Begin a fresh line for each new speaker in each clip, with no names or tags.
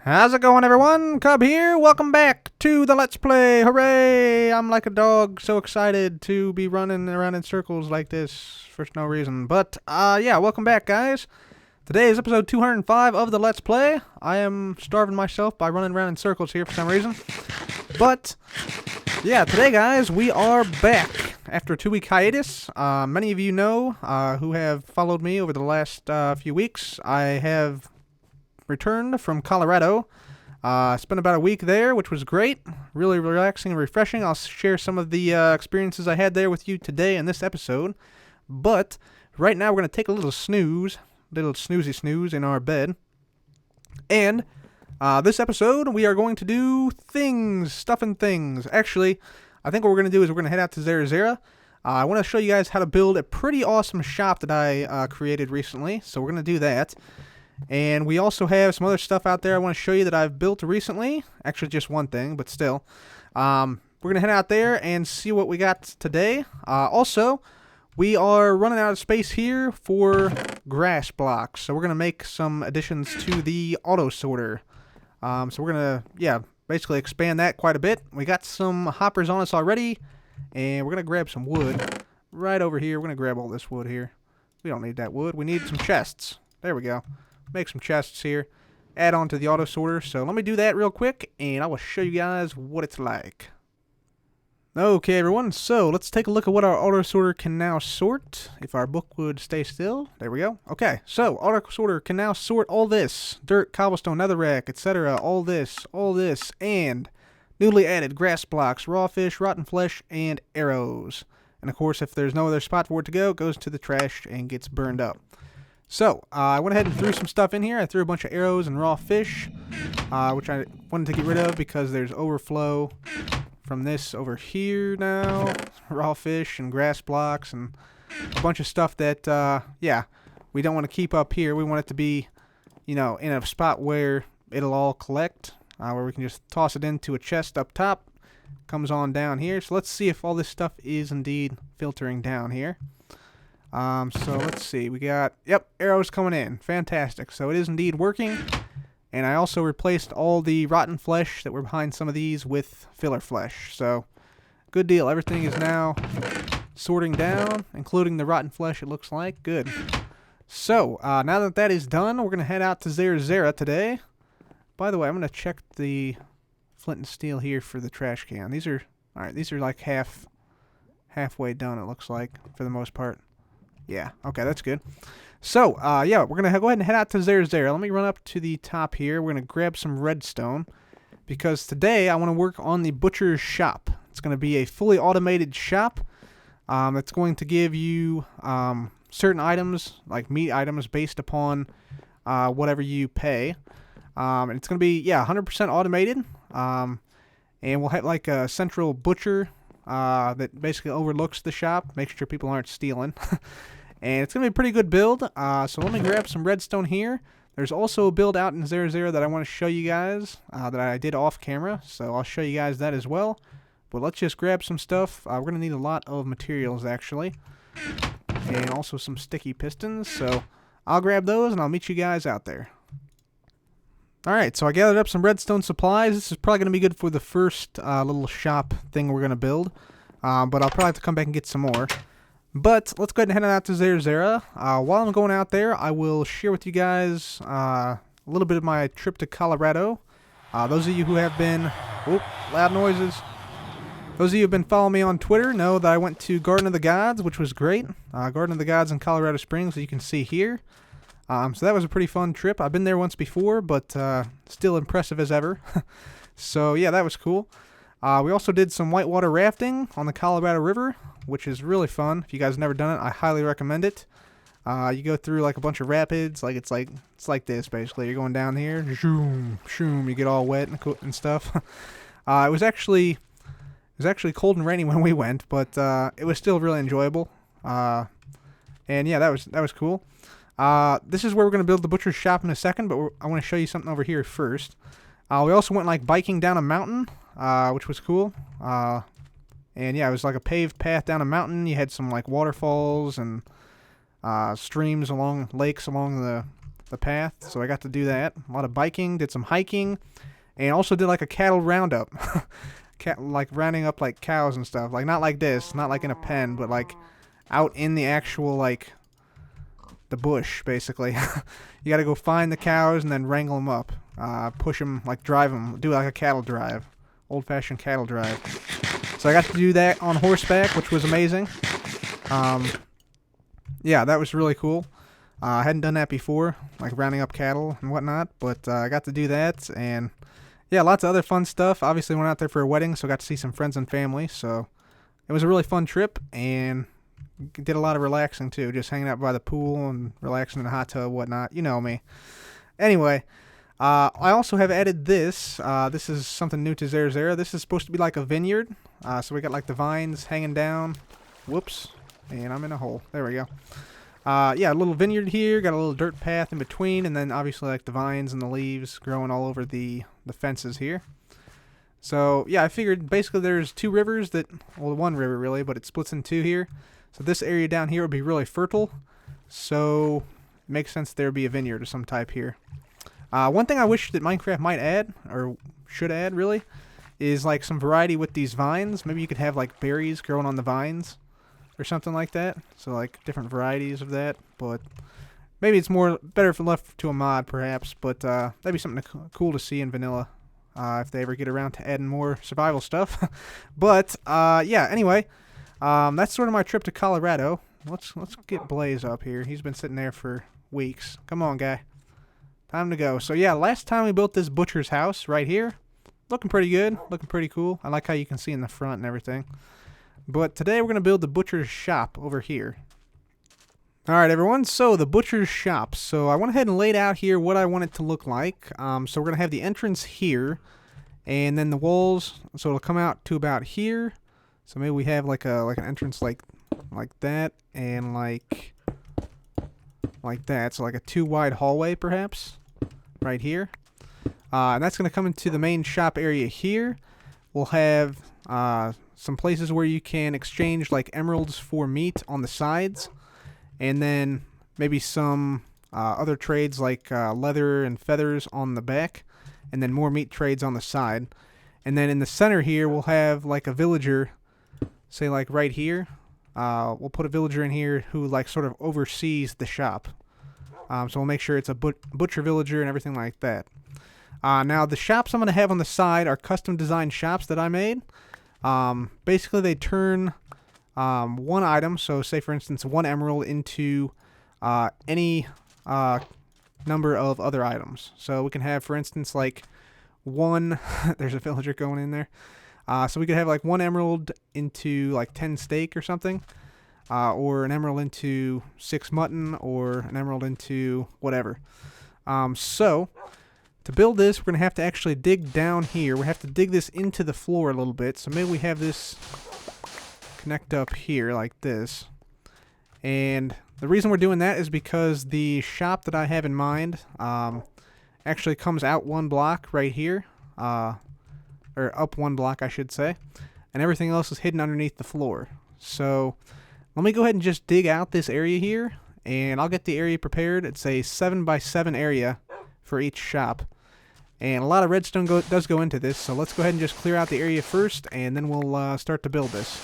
How's it going, everyone? Cub here. Welcome back to the Let's Play. Hooray! I'm like a dog, so excited to be running around in circles like this for no reason. But, yeah, welcome back, guys. Today is episode 205 of the Let's Play. I am starving myself by running around in circles here for some reason. But, yeah, today, guys, we are back after a 2-week hiatus. Many of you know, who have followed me over the last few weeks, I have returned from Colorado. Spent about a week there, which was great. Really relaxing and refreshing. I'll share some of the experiences I had there with you today in this episode. But right now we're going to take a little snoozy snooze in our bed. And this episode we are going to do stuff and things. Actually, I think what we're going to do is we're going to head out to Zerzera. I want to show you guys how to build a pretty awesome shop that I created recently. So we're going to do that. And we also have some other stuff out there I want to show you that I've built recently. Actually, just one thing, but still. We're going to head out there and see what we got today. Also, we are running out of space here for grass blocks. So we're going to make some additions to the auto sorter. So we're going to, basically expand that quite a bit. We got some hoppers on us already. And we're going to grab some wood right over here. We're going to grab all this wood here. We don't need that wood. We need some chests. There we go. Make some chests here, add on to the auto sorter. So let me do that real quick, and I will show you guys what it's like. Okay, everyone, so let's take a look at what our auto sorter can now sort. If our book would stay still, there we go. Okay, so auto sorter can now sort all this: dirt, cobblestone, netherrack, etc. All this, and newly added grass blocks, raw fish, rotten flesh, and arrows. And of course, if there's no other spot for it to go, it goes to the trash and gets burned up. So, I went ahead and threw some stuff in here. I threw a bunch of arrows and raw fish, which I wanted to get rid of because there's overflow from this over here now. Raw fish and grass blocks and a bunch of stuff that, we don't want to keep up here. We want it to be, in a spot where it'll all collect, where we can just toss it into a chest up top. Comes on down here. So let's see if all this stuff is indeed filtering down here. So let's see, we got, arrows coming in. Fantastic. So it is indeed working. And I also replaced all the rotten flesh that were behind some of these with filler flesh. So, good deal. Everything is now sorting down, including the rotten flesh, it looks like. Good. So, now that that is done, we're going to head out to Zerzera today. By the way, I'm going to check the flint and steel here for the trash can. These are like halfway done, it looks like, for the most part. Yeah, okay, that's good. So, we're going to go ahead and head out to Zerzera. Let me run up to the top here. We're going to grab some redstone, because today I want to work on the butcher's shop. It's going to be a fully automated shop. That's going to give you certain items, like meat items, based upon whatever you pay. And it's going to be, 100% automated. And we'll have like a central butcher that basically overlooks the shop, makes sure people aren't stealing. And it's going to be a pretty good build. So let me grab some redstone here. There's also a build out in Zerzera that I want to show you guys that I did off camera. So I'll show you guys that as well. But let's just grab some stuff. We're going to need a lot of materials, actually. And also some sticky pistons. So I'll grab those and I'll meet you guys out there. Alright, so I gathered up some redstone supplies. This is probably going to be good for the first little shop thing we're going to build. But I'll probably have to come back and get some more. But let's go ahead and head out to Zerzera. While I'm going out there, I will share with you guys a little bit of my trip to Colorado. Those of you who have been... Oh, loud noises. Those of you who have been following me on Twitter know that I went to Garden of the Gods, which was great. Garden of the Gods in Colorado Springs, as you can see here. So that was a pretty fun trip. I've been there once before, but still impressive as ever. So yeah, that was cool. We also did some whitewater rafting on the Colorado River, which is really fun. If you guys have never done it, I highly recommend it. You go through like a bunch of rapids, it's like this basically. You're going down here, shoom, shoom, you get all wet and stuff. It was actually cold and rainy when we went, but it was still really enjoyable. And yeah, that was cool. This is where we're going to build the butcher's shop in a second, but I want to show you something over here first. We also went like biking down a mountain, which was cool. And yeah, it was like a paved path down a mountain. You had some like waterfalls and streams lakes along the path, so I got to do that. A lot of biking, did some hiking, and also did like a cattle roundup. Like rounding up like cows and stuff. Like not like this, not like in a pen, but like out in the actual like the bush, basically. You gotta go find the cows and then wrangle them up. Push them, like drive them, do like a cattle drive. Old-fashioned cattle drive. So I got to do that on horseback, which was amazing. Yeah, that was really cool. I hadn't done that before, like rounding up cattle and whatnot, but I got to do that, and yeah, lots of other fun stuff. Obviously went out there for a wedding, so got to see some friends and family, so it was a really fun trip, and did a lot of relaxing too, just hanging out by the pool and relaxing in the hot tub and whatnot. You know me. Anyway, I also have added this. This is something new to Zerzera. This is supposed to be like a vineyard. So we got like the vines hanging down. Whoops. And I'm in a hole. There we go. Yeah, a little vineyard here. Got a little dirt path in between. And then obviously like the vines and the leaves growing all over the fences here. So yeah, I figured basically there's two rivers that, well, one river really, but it splits in two here. So this area down here would be really fertile. So it makes sense there would be a vineyard of some type here. One thing I wish that Minecraft might add, or should add really, is like some variety with these vines. Maybe you could have like berries growing on the vines or something like that. So like different varieties of that. But maybe it's better if left to a mod perhaps. But that'd be something cool to see in vanilla if they ever get around to adding more survival stuff. But yeah, anyway, that's sort of my trip to Colorado. Let's get Blaze up here. He's been sitting there for weeks. Come on, guy. Time to go. So yeah, last time we built this butcher's house right here. Looking pretty good. Looking pretty cool. I like how you can see in the front and everything. But today we're going to build the butcher's shop over here. Alright everyone, so the butcher's shop. So I went ahead and laid out here what I want it to look like. So we're going to have the entrance here. And then the walls, so it'll come out to about here. So maybe we have like an entrance like that. And like that. So like a 2 wide hallway perhaps. Right here. And that's going to come into the main shop area here. We'll have some places where you can exchange like emeralds for meat on the sides. And then maybe some other trades like leather and feathers on the back. And then more meat trades on the side. And then in the center here we'll have like a villager, say like right here. We'll put a villager in here who like sort of oversees the shop. So we'll make sure it's a butcher villager and everything like that. Now the shops I'm going to have on the side are custom designed shops that I made. Basically they turn one item, so say for instance 1 emerald into any number of other items. So we can have for instance like one, there's a villager going in there. So we could have like 1 emerald into like 10 steak or something. Or an emerald into 6 mutton, or an emerald into whatever. So, to build this, we're going to have to actually dig down here. We have to dig this into the floor a little bit. So maybe we have this connect up here like this. And the reason we're doing that is because the shop that I have in mind actually comes out 1 block right here. Or up 1 block, I should say. And everything else is hidden underneath the floor. So let me go ahead and just dig out this area here, and I'll get the area prepared. It's a 7x7 area for each shop, and a lot of redstone does go into this, so let's go ahead and just clear out the area first, and then we'll start to build this.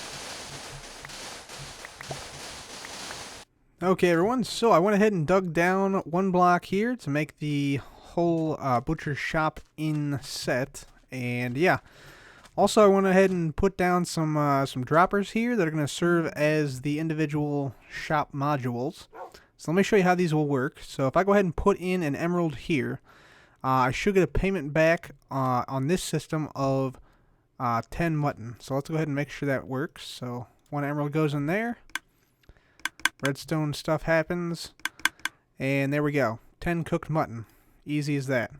Okay everyone, so I went ahead and dug down 1 block here to make the whole butcher's shop inset, and yeah. Also, I went ahead and put down some droppers here that are going to serve as the individual shop modules. So let me show you how these will work. So if I go ahead and put in an emerald here, I should get a payment back on this system of 10 mutton. So let's go ahead and make sure that works. So 1 emerald goes in there. Redstone stuff happens. And there we go. 10 cooked mutton. Easy as that.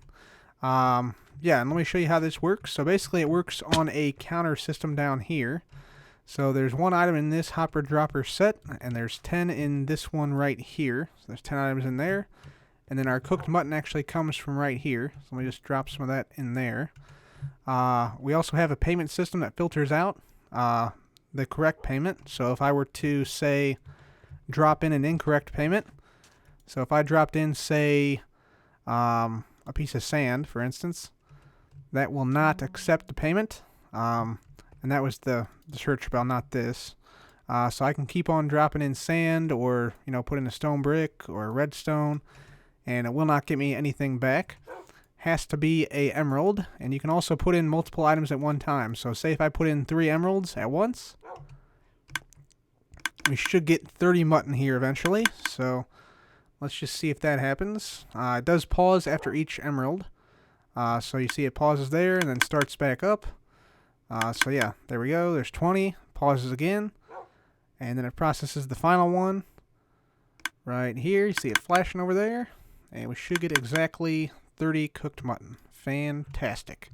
Yeah, and let me show you how this works. So basically it works on a counter system down here. So there's 1 item in this hopper dropper set, and there's 10 in this one right here. So there's 10 items in there. And then our cooked mutton actually comes from right here. So let me just drop some of that in there. We also have a payment system that filters out the correct payment. So if I were to, say, drop in an incorrect payment. So if I dropped in, say, a piece of sand, for instance, that will not accept the payment. And that was the church bell, not this. So I can keep on dropping in sand or, put in a stone brick or a redstone, and it will not get me anything back. Has to be a emerald, and you can also put in multiple items at one time. So say if I put in 3 emeralds at once, we should get 30 mutton here eventually. So let's just see if that happens. It does pause after each emerald. So you see it pauses there and then starts back up. So yeah, there we go. There's 20. Pauses again. And then it processes the final one right here. You see it flashing over there. And we should get exactly 30 cooked mutton. Fantastic.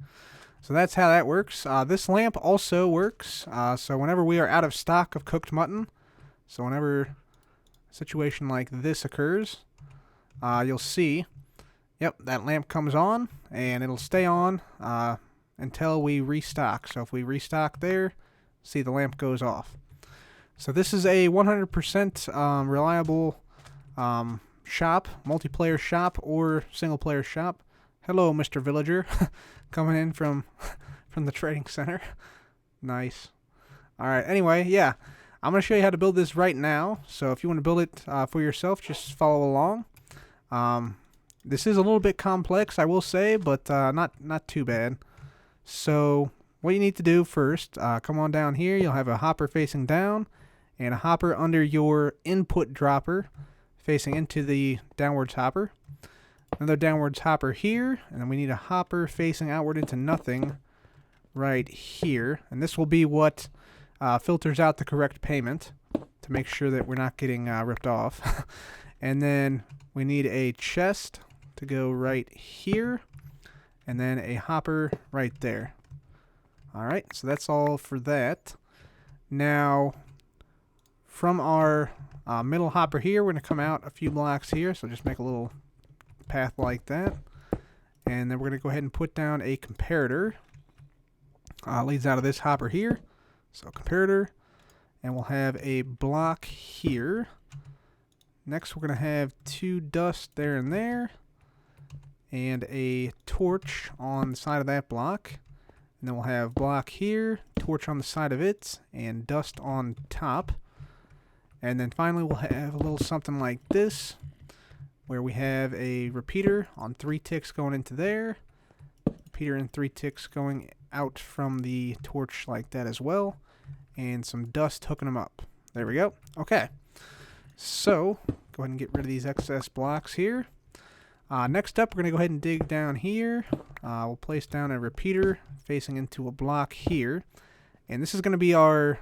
So that's how that works. This lamp also works. So whenever we are out of stock of cooked mutton, so whenever a situation like this occurs, you'll see, yep, that lamp comes on, and it'll stay on until we restock. So if we restock there, see the lamp goes off. So this is a 100% reliable shop, multiplayer shop or single player shop. Hello, Mr. Villager, coming in from the trading center. Nice. All right. Anyway, yeah, I'm gonna show you how to build this right now. So if you want to build it for yourself, just follow along. This is a little bit complex, I will say, but not too bad. So what you need to do first, come on down here. You'll have a hopper facing down, and a hopper under your input dropper facing into the downwards hopper. Another downwards hopper here, and then we need a hopper facing outward into nothing right here. And this will be what filters out the correct payment to make sure that we're not getting ripped off. And then we need a chest to go right here, and then a hopper right there. All right, so that's all for that. Now, from our middle hopper here, we're going to come out a few blocks here, so just make a little path like that. And then we're going to go ahead and put down a comparator. Leads out of this hopper here. So comparator. And we'll have a block here. Next, we're going to have 2 dust there and there. And a torch on the side of that block. And then we'll have block here, torch on the side of it, and dust on top. And then finally we'll have a little something like this, where we have a repeater on 3 ticks going into there. Repeater and 3 ticks going out from the torch like that as well. And some dust hooking them up. There we go. Okay. So, go ahead and get rid of these excess blocks here. Next up, we're going to go ahead and dig down here. We'll place down a repeater facing into a block here. And this is going to be our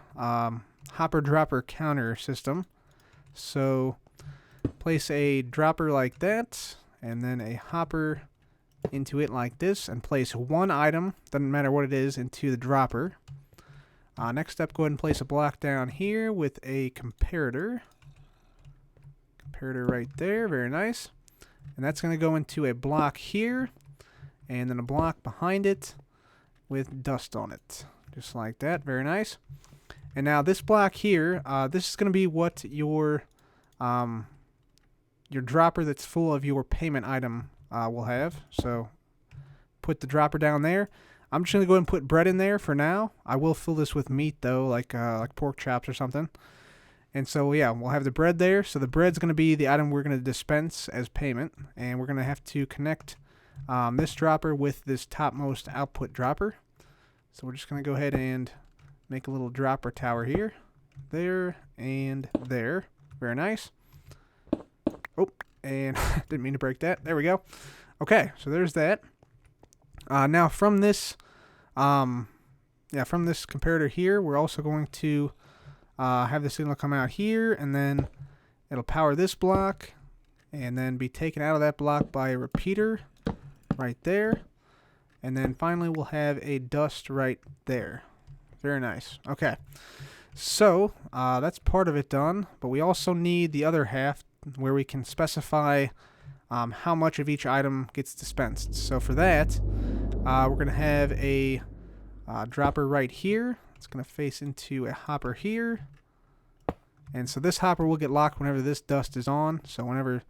hopper dropper counter system. So place a dropper like that, and then a hopper into it like this, and place 1 item, doesn't matter what it is, into the dropper. Next up, go ahead and place a block down here with a comparator. Comparator right there, very nice. And that's going to go into a block here, and then a block behind it with dust on it. Just like that, very nice. And now this block here, this is going to be what your dropper that's full of your payment item will have. So put the dropper down there. I'm just going to go ahead and put bread in there for now. I will fill this with meat though, like pork chops or something. And so yeah, we'll have the bread there. So the bread's going to be the item we're going to dispense as payment. And we're going to have to connect this dropper with this topmost output dropper. So we're just going to go ahead and make a little dropper tower here. There and there. Very nice. Oh, and didn't mean to break that. There we go. Okay, so there's that. Now from this comparator here, we're also going to have the signal come out here, and then it'll power this block, and then be taken out of that block by a repeater right there. And then finally we'll have a dust right there. Very nice. Okay. So that's part of it done, but we also need the other half where we can specify how much of each item gets dispensed. So for that, we're going to have a dropper right here. It's going to face into a hopper here. And so this hopper will get locked whenever this dust is on. So whenever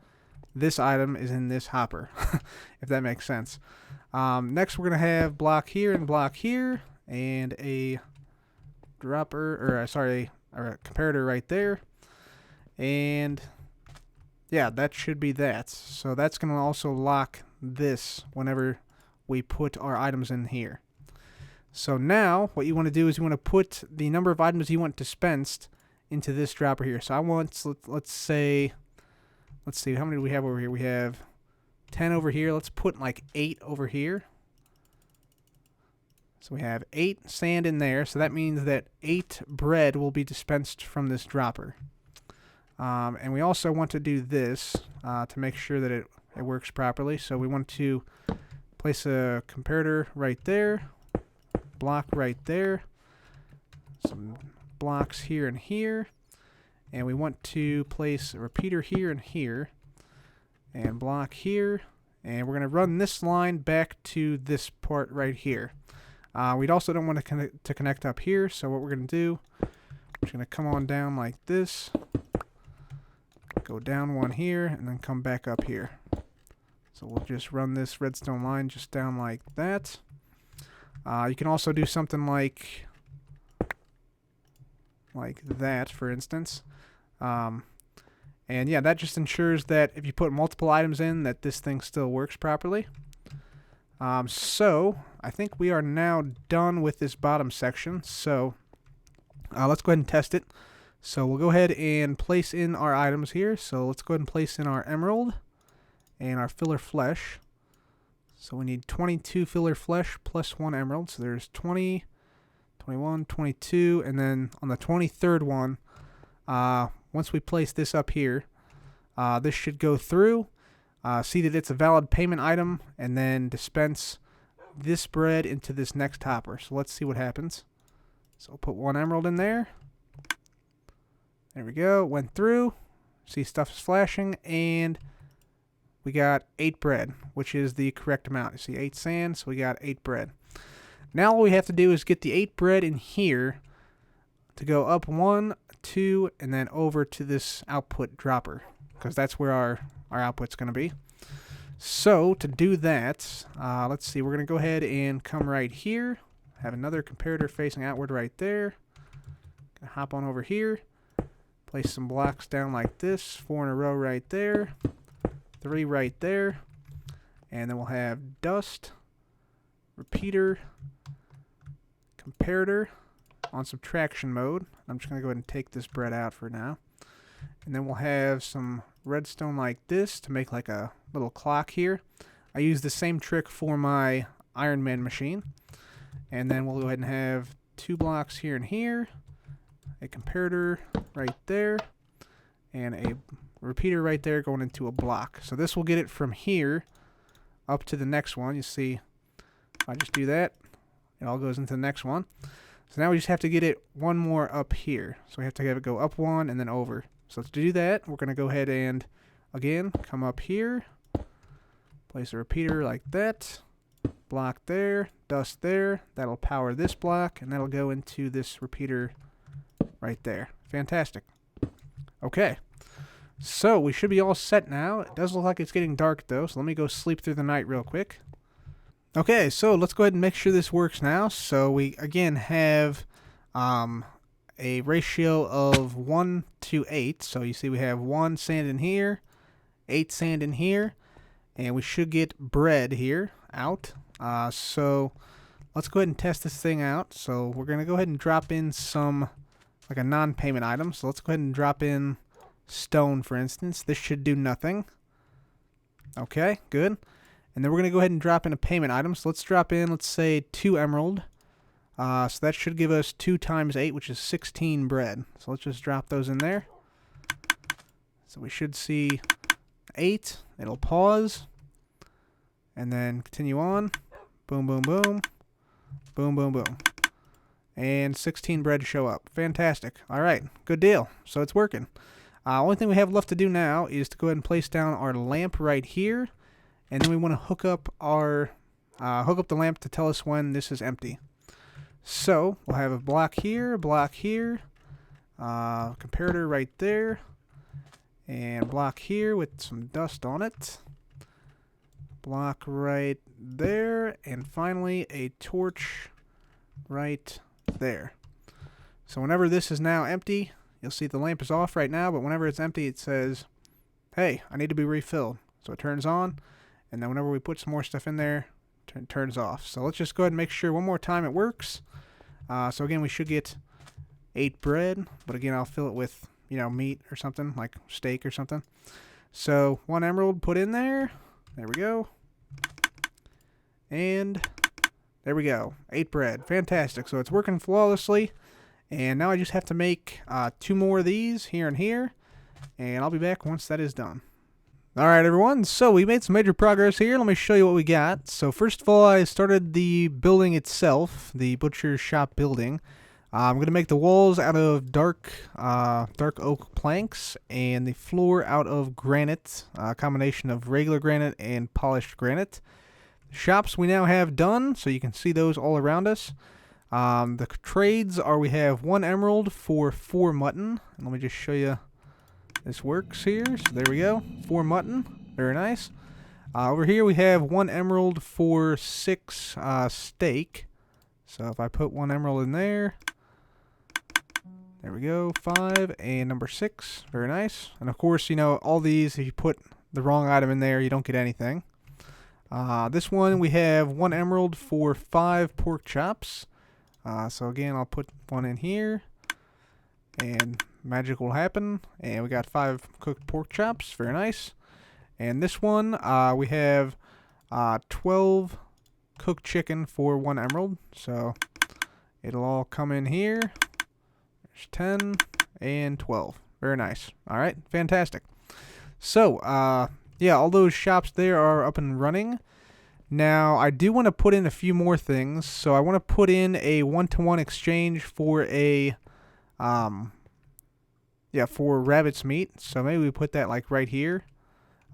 this item is in this hopper, if that makes sense. Next, we're going to have block here, and a dropper, or sorry, a comparator right there. And yeah, that should be that. So that's going to also lock this whenever we put our items in here. So now what you want to do is you want to put the number of items you want dispensed into this dropper here. So I want, let's see, how many do we have over here? We have 10 over here. Let's put like 8 over here. So we have 8 sand in there. So that means that 8 bread will be dispensed from this dropper. And we also want to do this to make sure that it works properly. So we want to place a comparator right there, block right there, some blocks here and here, and we want to place a repeater here and here, and block here, and we're going to run this line back to this part right here. We also don't want to connect up here, so what we're going to do, we're just going to come on down like this, go down one here, and then come back up here. So we'll just run this redstone line just down like that. You can also do something like that, for instance. And yeah, that just ensures that if you put multiple items in, that this thing still works properly. So I think we are now done with this bottom section. So let's go ahead and test it. So we'll go ahead and place in our items here. So let's go ahead and place in our emerald and our filler flesh. So we need 22 filler flesh plus 1 emerald. So there's 20, 21, 22, and then on the 23rd one, once we place this up here, this should go through, see that it's a valid payment item, and then dispense this bread into this next hopper. So let's see what happens. So we'll put 1 emerald in there. There we go. Went through. See stuff is flashing, and we got 8 bread, which is the correct amount. You see 8 sand, so we got 8 bread. Now all we have to do is get the 8 bread in here to go up 1, 2, and then over to this output dropper, because that's where our output's going to be. So to do that, let's see, we're going to go ahead and come right here, have another comparator facing outward right there. Gonna hop on over here, place some blocks down like this, 4 in a row right there, 3 right there, and then we'll have dust, repeater, comparator on subtraction mode. I'm just going to go ahead and take this bread out for now. And then we'll have some redstone like this to make like a little clock here. I use the same trick for my Iron Man machine. And then we'll go ahead and have 2 blocks here and here, a comparator right there, and a repeater right there going into a block. So this will get it from here up to the next one. You see, if I just do that, it all goes into the next one. So now we just have to get it one more up here. So we have to have it go up 1 and then over. So to do that, we're going to go ahead and, again, come up here, place a repeater like that, block there, dust there. That'll power this block, and that'll go into this repeater right there. Fantastic. Okay. So we should be all set now. It does look like it's getting dark, though, so let me go sleep through the night real quick. Okay, so let's go ahead and make sure this works now. So we, again, have a ratio of 1 to 8. So you see we have 1 sand in here, 8 sand in here, and we should get bread here out. So let's go ahead and test this thing out. So we're going to go ahead and drop in some, like a non-payment item. So let's go ahead and drop in stone, for instance. This should do nothing. Okay, good. And then we're going to go ahead and drop in a payment item. So let's drop in, let's say, 2 emerald. So that should give us 2 times 8, which is 16 bread. So let's just drop those in there. So we should see 8. It'll pause. And then continue on. Boom, boom, boom. Boom, boom, boom. And 16 bread show up. Fantastic. All right, good deal. So it's working. Only thing we have left to do now is to go ahead and place down our lamp right here. And then we want to hook up the lamp to tell us when this is empty. So we'll have a block here, comparator right there, And block here with some dust on it. Block right there. And finally, a torch right there. So whenever this is now empty, you'll see the lamp is off right now, but whenever it's empty, it says, hey, I need to be refilled. So it turns on, and then whenever we put some more stuff in there, it turns off. So let's just go ahead and make sure one more time it works. So again, we should get 8 bread, but again, I'll fill it with, you know, meat or something, like steak or something. So 1 emerald put in there. There we go. And there we go. 8 bread. Fantastic. So it's working flawlessly. And now I just have to make 2 more of these here and here. And I'll be back once that is done. Alright everyone, so we made some major progress here. Let me show you what we got. So first of all, I started the building itself, the butcher's shop building. I'm going to make the walls out of dark oak planks and the floor out of granite, a combination of regular granite and polished granite. The shops we now have done, so you can see those all around us. The trades are we have 1 emerald for 4 mutton. And let me just show you this works here. So there we go, 4 mutton, very nice. Over here we have 1 emerald for 6 steak. So if I put 1 emerald in there. There we go, 5 and number 6. Very nice. And of course, you know, all these, if you put the wrong item in there, you don't get anything. This one, we have 1 emerald for 5 pork chops. So again, I'll put 1 in here. And magic will happen. And we got 5 cooked pork chops. Very nice. And this one, we have 12 cooked chicken for 1 emerald. So it'll all come in here. 10 and 12. Very nice. Alright, fantastic. So, yeah, all those shops there are up and running. Now, I do want to put in a few more things. So, I want to put in a 1-to-1 exchange for a, for rabbit's meat. So, maybe we put that, like, right here.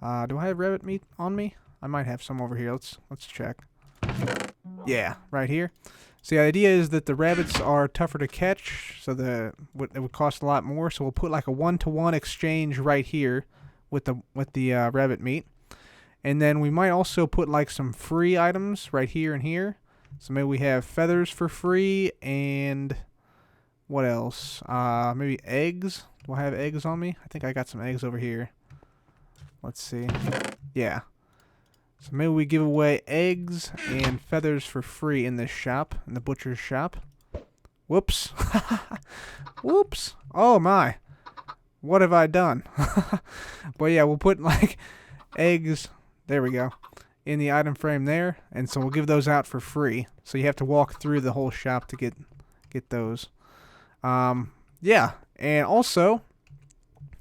Do I have rabbit meat on me? I might have some over here. Let's check. Yeah, right here. So the idea is that the rabbits are tougher to catch, so it would cost a lot more. So we'll put like a 1-to-1 exchange right here with the rabbit meat, and then we might also put like some free items right here and here. So maybe we have feathers for free, and what else? Maybe eggs. Do I have eggs on me? I think I got some eggs over here. Let's see. Yeah. So maybe we give away eggs and feathers for free in this shop, in the butcher's shop. Whoops. Whoops. Oh my. What have I done? But yeah, we'll put like eggs, there we go, in the item frame there. And so we'll give those out for free. So you have to walk through the whole shop to get those. Yeah, and also,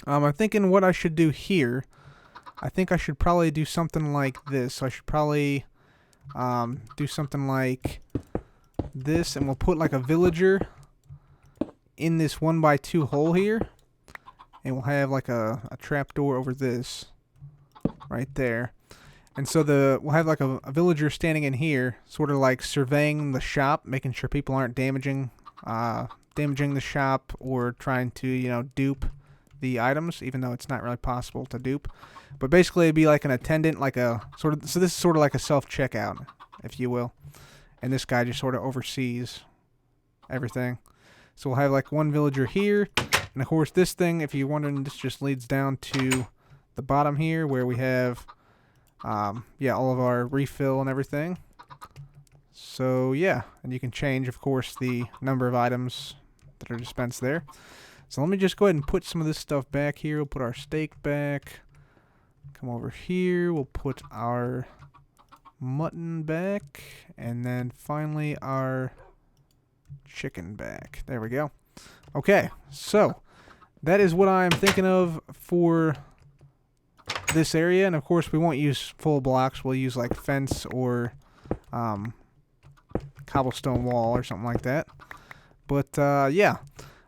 I'm thinking what I should do here. I think I should probably do something like this. So I should probably do something like this, and we'll put like a villager in this 1x2 hole here, and we'll have like a trapdoor over this right there. And so we'll have like a villager standing in here, sort of like surveying the shop, making sure people aren't damaging the shop or trying to, you know, dupe the items, even though it's not really possible to dupe. But basically it'd be like an attendant, like a so this is sort of like a self-checkout, if you will. And this guy just sort of oversees everything. So we'll have like one villager here, and of course this thing, if you're wondering, this just leads down to the bottom here where we have all of our refill and everything. So yeah, and you can change, of course, the number of items that are dispensed there. So let me just go ahead and put some of this stuff back here. We'll put our steak back. Come over here. We'll put our mutton back. And then finally our chicken back. There we go. Okay, so that is what I'm thinking of for this area. And of course we won't use full blocks. We'll use like fence or cobblestone wall or something like that. But yeah,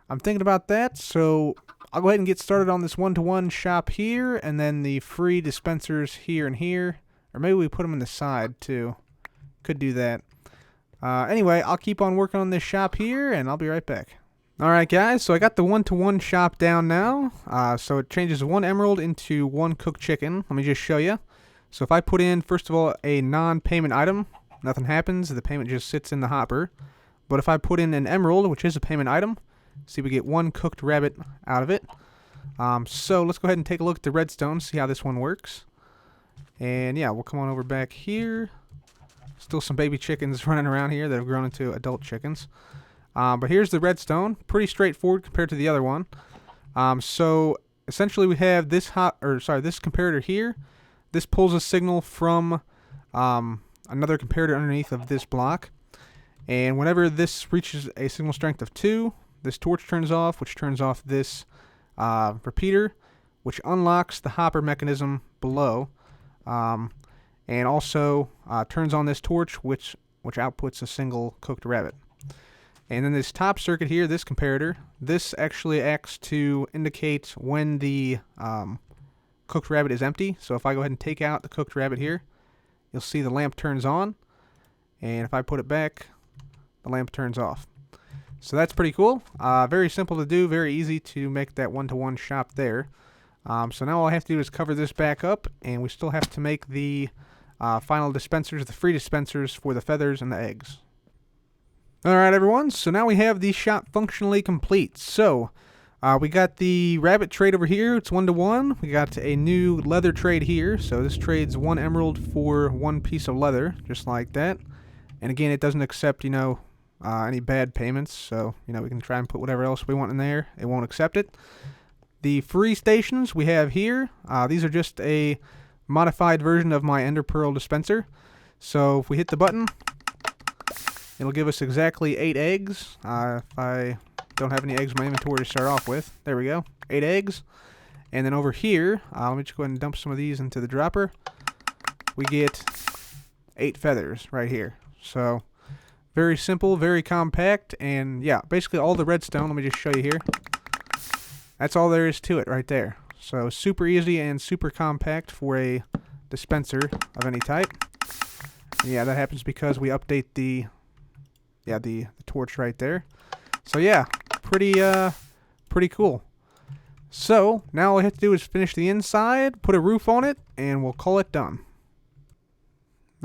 I'm thinking about that. So I'll go ahead and get started on this 1-to-1 shop here, and then the free dispensers here and here. Or maybe we put them in the side too. Could do that. Anyway, I'll keep on working on this shop here, and I'll be right back. Alright guys, so I got the one-to-one shop down now. So it changes 1 emerald into 1 cooked chicken. Let me just show you. So if I put in, first of all, a non-payment item, nothing happens. The payment just sits in the hopper. But if I put in an emerald, which is a payment item, see, we get 1 cooked rabbit out of it. So let's go ahead and take a look at the redstone, see how this one works. And yeah, we'll come on over back here. Still some baby chickens running around here that have grown into adult chickens. But here's the redstone. Pretty straightforward compared to the other one. So essentially we have this this comparator here. This pulls a signal from another comparator underneath of this block. And whenever this reaches a signal strength of 2, this torch turns off, which turns off this repeater, which unlocks the hopper mechanism below. And also turns on this torch, which outputs a single cooked rabbit. And then this top circuit here, this comparator, this actually acts to indicate when the cooked rabbit is empty. So if I go ahead and take out the cooked rabbit here, you'll see the lamp turns on. And if I put it back, the lamp turns off. So that's pretty cool. Very simple to do, very easy to make that one-to-one shop there. So now all I have to do is cover this back up, and we still have to make the final dispensers, the free dispensers for the feathers and the eggs. Alright everyone, so now we have the shop functionally complete. So, we got the rabbit trade over here, it's 1-to-1. We got a new leather trade here, so this trades 1 emerald for 1 piece of leather, just like that. And again, it doesn't accept, any bad payments, so, we can try and put whatever else we want in there. It won't accept it. The free stations we have here, these are just a modified version of my Ender Pearl dispenser. So if we hit the button, it'll give us exactly 8 eggs. If I don't have any eggs in my inventory to start off with. There we go. 8 eggs. And then over here, let me just go ahead and dump some of these into the dropper. We get 8 feathers right here. So very simple, very compact, and yeah, basically all the redstone. Let me just show you here. That's all there is to it right there. So super easy and super compact for a dispenser of any type. Yeah, that happens because we update the torch right there. So yeah, pretty cool. So now all I have to do is finish the inside, put a roof on it, and we'll call it done.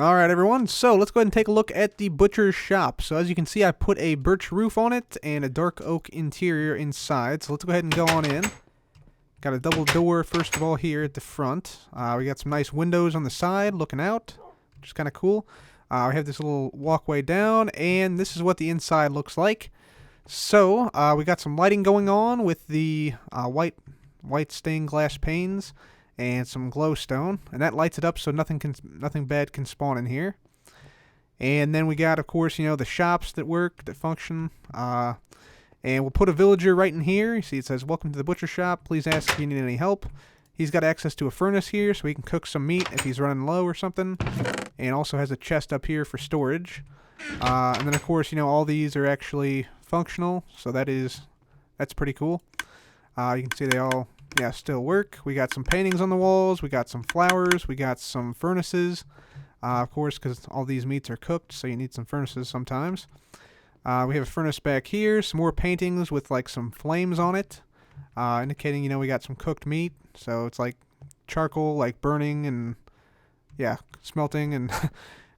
Alright everyone, so let's go ahead and take a look at the butcher's shop. So as you can see, I put a birch roof on it and a dark oak interior inside. So let's go ahead and go on in. Got a double door first of all here at the front. We got some nice windows on the side looking out, which is kind of cool. We have this little walkway down, and this is what the inside looks like. So we got some lighting going on with the white stained glass panes and some glowstone, and that lights it up so nothing bad can spawn in here. And then we got, of course, the shops that work, that function. And we'll put a villager right in here. You see it says, "Welcome to the butcher shop. Please ask if you need any help." He's got access to a furnace here, so he can cook some meat if he's running low or something. And also has a chest up here for storage. And then, of course, all these are actually functional, so that's pretty cool. You can see they all, still work. We got some paintings on the walls. We got some flowers. We got some furnaces. Of course, because all these meats are cooked, so you need some furnaces sometimes. We have a furnace back here. Some more paintings with like some flames on it, indicating we got some cooked meat. So it's like charcoal, like burning and smelting and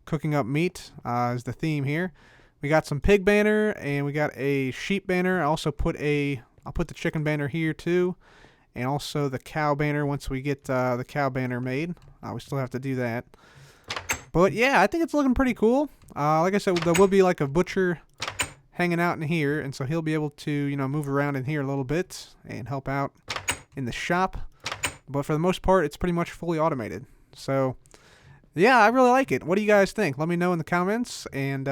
cooking up meat is the theme here. We got some pig banner and we got a sheep banner. I'll put the chicken banner here too, and also the cow banner once we get the cow banner made. We still have to do that. But yeah, I think it's looking pretty cool. Like I said, there will be like a butcher hanging out in here, and so he'll be able to move around in here a little bit and help out in the shop. But for the most part, it's pretty much fully automated. So yeah, I really like it. What do you guys think? Let me know in the comments. And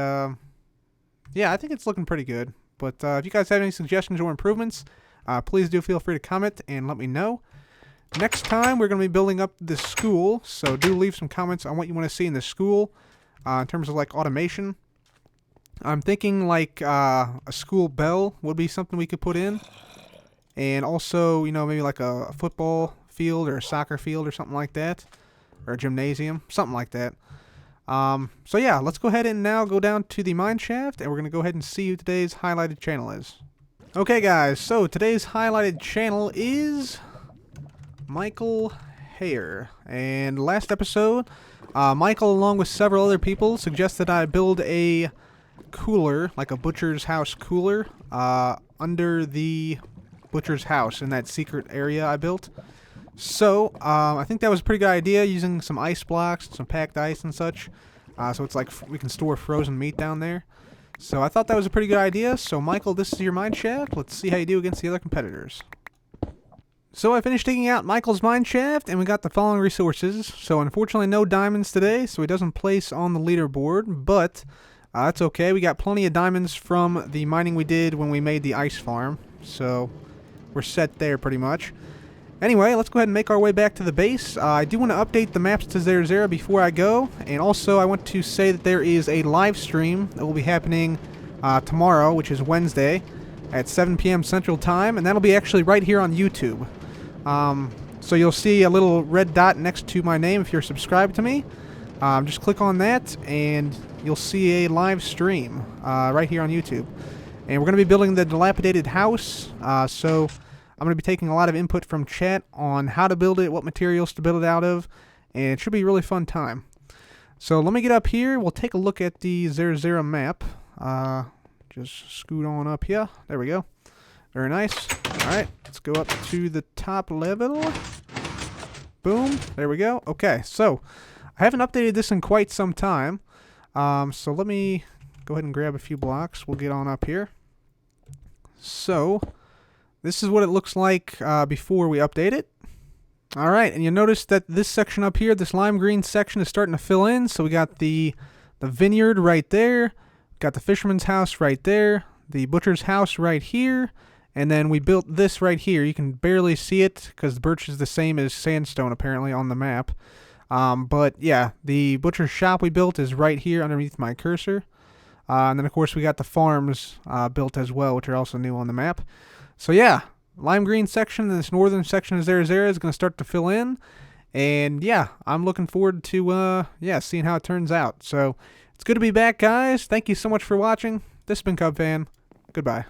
yeah, I think it's looking pretty good. But if you guys have any suggestions or improvements, please do feel free to comment and let me know. Next time, we're going to be building up this school, so do leave some comments on what you want to see in the school in terms of like automation. I'm thinking like a school bell would be something we could put in, and also maybe like a football field or a soccer field or something like that, or a gymnasium, something like that. So yeah, let's go ahead and now go down to the mine shaft, and we're going to go ahead and see who today's highlighted channel is. Okay guys, so today's highlighted channel is Michael Hare. And last episode, Michael along with several other people suggested I build a cooler, like a butcher's house cooler, under the butcher's house in that secret area I built. So, I think that was a pretty good idea, using some ice blocks, some packed ice and such. So it's like we can store frozen meat down there. So I thought that was a pretty good idea. So Michael, this is your mine shaft. Let's see how you do against the other competitors. So I finished digging out Michael's mine shaft, and we got the following resources. So unfortunately no diamonds today, so he doesn't place on the leaderboard, but that's okay. We got plenty of diamonds from the mining we did when we made the ice farm. So we're set there pretty much. Anyway, let's go ahead and make our way back to the base. I do want to update the maps to Zerzera before I go, and also I want to say that there is a live stream that will be happening tomorrow, which is Wednesday, at 7 p.m. Central Time, and that'll be actually right here on YouTube. So you'll see a little red dot next to my name if you're subscribed to me. Just click on that, and you'll see a live stream right here on YouTube. And we're going to be building the dilapidated house, so I'm going to be taking a lot of input from chat on how to build it, what materials to build it out of, and it should be a really fun time. So let me get up here. We'll take a look at the Zerzera map. Just scoot on up here. There we go. Very nice. Alright, let's go up to the top level. Boom. There we go. Okay, so I haven't updated this in quite some time. So let me go ahead and grab a few blocks. We'll get on up here. So this is what it looks like before we update it. Alright, and you'll notice that this section up here, this lime green section, is starting to fill in. So we got the vineyard right there, got the fisherman's house right there, the butcher's house right here, and then we built this right here. You can barely see it because the birch is the same as sandstone apparently on the map. But yeah, the butcher's shop we built is right here underneath my cursor. And then of course we got the farms built as well, which are also new on the map. So yeah, lime green section and this northern section of Zerzera is going to start to fill in. And yeah, I'm looking forward to seeing how it turns out. So it's good to be back, guys. Thank you so much for watching. This has been Cub Fan. Goodbye.